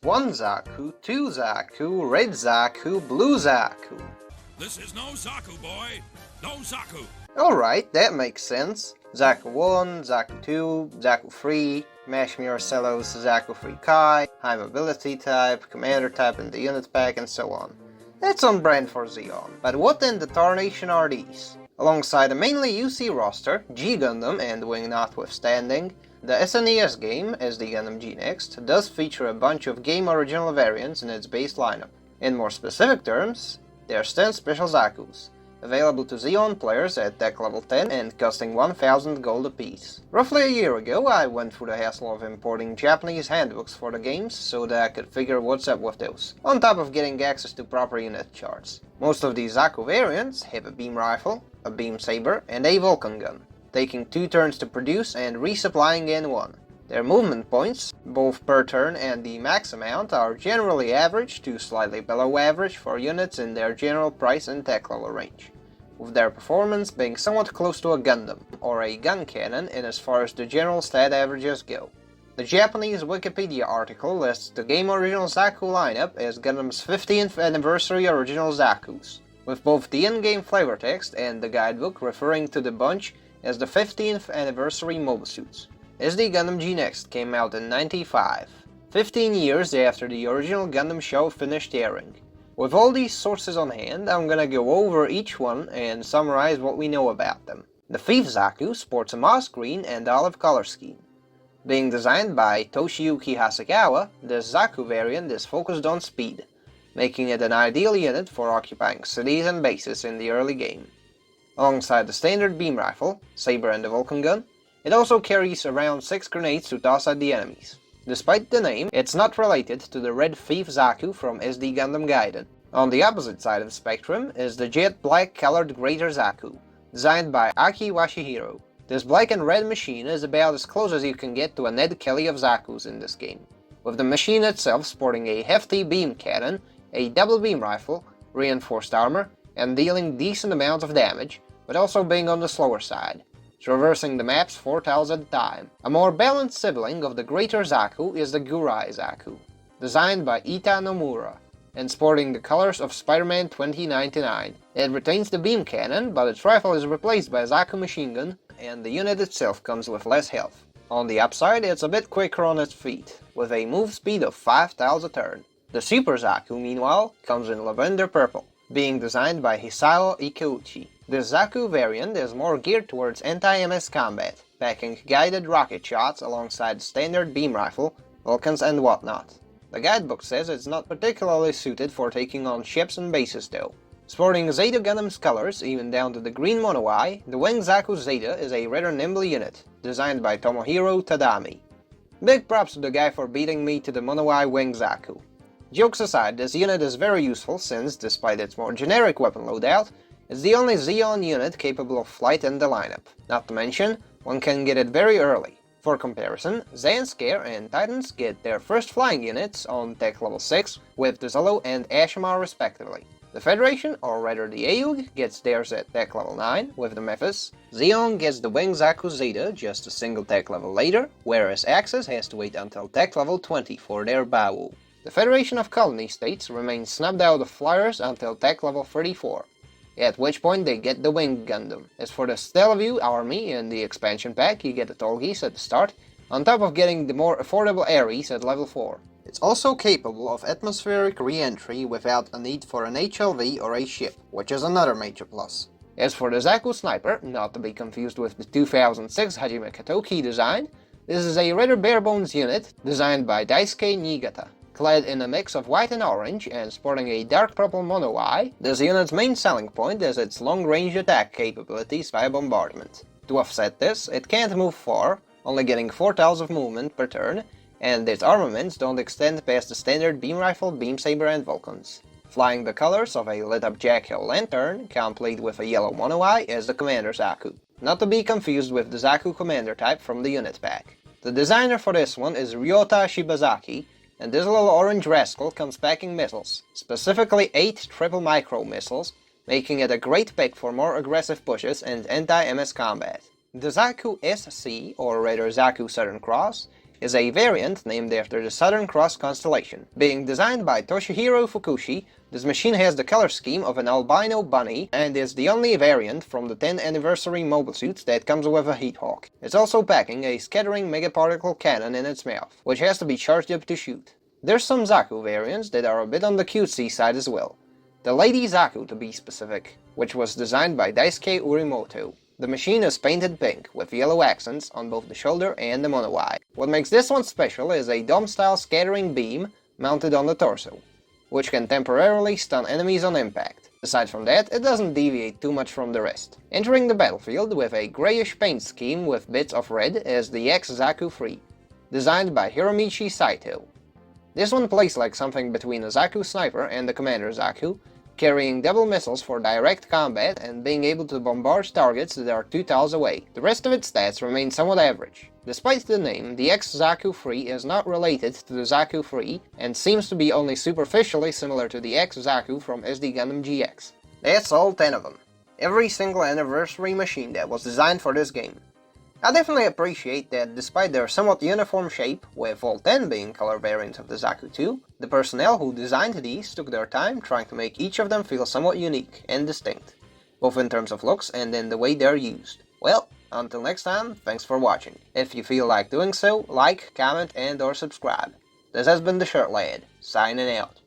1 Zaku, 2 Zaku, red Zaku, blue Zaku. This is no Zaku, boy. No Zaku. Alright, that makes sense. Zaku 1, Zaku 2, Zaku 3, Mash Mirror Cellos, Zaku 3 Kai, high mobility type, commander type in the unit pack, and so on. That's on brand for Zeon. But what in the tarnation are these? Alongside the mainly UC roster, G Gundam and Wing notwithstanding, the SNES game, SD Gundam G Next, does feature a bunch of game original variants in its base lineup. In more specific terms, there are 10 special Zakus, available to Zeon players at tech level 10 and costing 1000 gold apiece. Roughly a year ago, I went through the hassle of importing Japanese handbooks for the games so that I could figure what's up with those, on top of getting access to proper unit charts. Most of these Zaku variants have a beam rifle, a beam saber, and a Vulcan gun, taking 2 turns to produce and resupplying in 1. Their movement points, both per turn and the max amount, are generally average to slightly below average for units in their general price and tech level range, with their performance being somewhat close to a Gundam, or a gun cannon in as far as the general stat averages go. The Japanese Wikipedia article lists the game original Zaku lineup as Gundam's 15th anniversary original Zakus, with both the in-game flavor text and the guidebook referring to the bunch as the 15th anniversary mobile suits. SD Gundam G Next came out in '95, 15 years after the original Gundam show finished airing. With all these sources on hand, I'm gonna go over each one and summarize what we know about them. The Thief Zaku sports a moss green and olive color scheme. Being designed by Toshiyuki Hasegawa, this Zaku variant is focused on speed, making it an ideal unit for occupying cities and bases in the early game. Alongside the standard beam rifle, saber and the Vulcan gun, it also carries around 6 grenades to toss at the enemies. Despite the name, it's not related to the red Thief Zaku from SD Gundam Gaiden. On the opposite side of the spectrum is the jet black colored Greater Zaku, designed by Washihiro. This black and red machine is about as close as you can get to a Ned Kelly of Zakus in this game, with the machine itself sporting a hefty beam cannon, a double beam rifle, reinforced armor, and dealing decent amounts of damage, but also being on the slower side, traversing the maps 4 tiles at a time. A more balanced sibling of the Greater Zaku is the Gurai Zaku, designed by Ita Nomura, and sporting the colors of Spider-Man 2099. It retains the beam cannon, but its rifle is replaced by a Zaku machine gun, and the unit itself comes with less health. On the upside, it's a bit quicker on its feet, with a move speed of 5 tiles a turn. The Super Zaku, meanwhile, comes in lavender purple, being designed by Hisao Ikeuchi. This Zaku variant is more geared towards anti-MS combat, packing guided rocket shots alongside standard beam rifle, Vulcans and whatnot. The guidebook says it's not particularly suited for taking on ships and bases though. Sporting Zeta Gundam's colors, even down to the green mono eye, the Wing Zaku Zeta is a rather nimble unit, designed by Tomohiro Tadami. Big props to the guy for beating me to the mono eye Wing Zaku. Jokes aside, this unit is very useful since, despite its more generic weapon loadout, it's the only Zeon unit capable of flight in the lineup. Not to mention, one can get it very early. For comparison, Zanskar and Titans get their first flying units on tech level 6 with the Zolo and Ashimar respectively. The Federation, or rather the AUG, gets theirs at tech level 9 with the Memphis. Zeon gets the Wing Zaku Zeta just a single tech level later, whereas Axis has to wait until tech level 20 for their Bawu. The Federation of Colony States remains snubbed out of flyers until tech level 34, at which point they get the Wing Gundam. As for the Stellaview Army in the expansion pack, you get the Tolgis at the start, on top of getting the more affordable Ares at level 4. It's also capable of atmospheric re-entry without a need for an HLV or a ship, which is another major plus. As for the Zaku Sniper, not to be confused with the 2006 Hajime Katoki design, this is a rather bare-bones unit designed by Daisuke Niigata. Clad in a mix of white and orange and sporting a dark purple mono eye, this unit's main selling point is its long-range attack capabilities via bombardment. To offset this, it can't move far, only getting 4 tiles of movement per turn, and its armaments don't extend past the standard beam rifle, beam saber and Vulcans. Flying the colors of a lit-up Jackal lantern, complete with a yellow mono eye, is the Commander Zaku. Not to be confused with the Zaku Commander type from the unit pack. The designer for this one is Ryota Shibazaki, and this little orange rascal comes packing missiles, specifically 8 triple micro missiles, making it a great pick for more aggressive pushes and anti-MS combat. The Zaku SC, or rather Zaku Southern Cross, is a variant named after the Southern Cross constellation. Being designed by Toshihiro Fukushi, this machine has the color scheme of an albino bunny and is the only variant from the 10th anniversary mobile suits that comes with a heat hawk. It's also packing a scattering megaparticle cannon in its mouth, which has to be charged up to shoot. There's some Zaku variants that are a bit on the cutesy side as well. The Lady Zaku to be specific, which was designed by Daisuke Urimoto. The machine is painted pink, with yellow accents on both the shoulder and the mono eye. What makes this one special is a dome-style scattering beam mounted on the torso, which can temporarily stun enemies on impact. Aside from that, it doesn't deviate too much from the rest. Entering the battlefield with a greyish paint scheme with bits of red is the Zaku 3, designed by Hiromichi Saito. This one plays like something between a Zaku sniper and the Commander Zaku, carrying double missiles for direct combat and being able to bombard targets that are 2 tiles away. The rest of its stats remain somewhat average. Despite the name, the Zaku 3 is not related to the Zaku 3 and seems to be only superficially similar to the Zaku from SD Gundam GX. That's all 10 of them. Every single anniversary machine that was designed for this game. I definitely appreciate that despite their somewhat uniform shape, with all 10 being color variants of the Zaku 2, the personnel who designed these took their time trying to make each of them feel somewhat unique and distinct, both in terms of looks and in the way they're used. Well, until next time, thanks for watching. If you feel like doing so, like, comment and or subscribe. This has been the Shirt Lad, signing out.